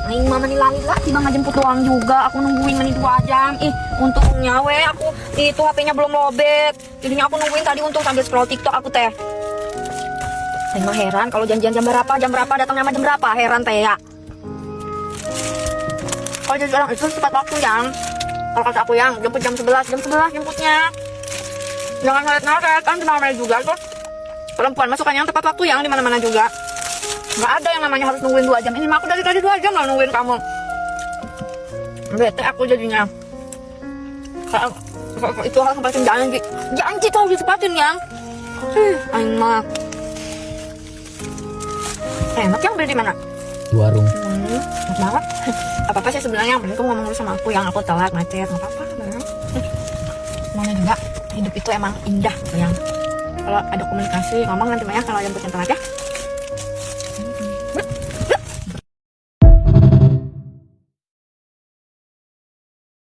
Aing mama nilangit lah, tiba ngajemput doang juga. Aku nungguin mani 2 jam. Ih, untungnya aku itu HP-nya belum lobet. Jadinya aku nungguin tadi untung sambil scroll TikTok aku teh. Aing mah heran kalau janjian jam berapa datangnya jam berapa, heran teh ya. Kalau jadi orang itu cepat waktu yang. Kalau kata aku yang jemput jam 11 jemputnya. Jangan ngaret-ngaret kan kenal juga tuh. Perempuan masukkan yang tepat waktu yang di mana-mana juga. Nggak ada yang namanya harus nungguin 2 jam. Ini mah aku dari tadi 2 jam lah nungguin kamu. Bete aku jadinya. Itu harus sempatin janji tuh harus disempatin yang. Aing mah. Enak yang beli di mana? Di warung. Enak banget. Apa-apa sih sebenarnya, yang penting kamu ngomong dulu sama aku yang aku telat macet, nggak apa-apa sebenarnya. Semuanya juga hidup itu emang indah yang kalau ada komunikasi ngomong nanti banyak kalau yang telat ya.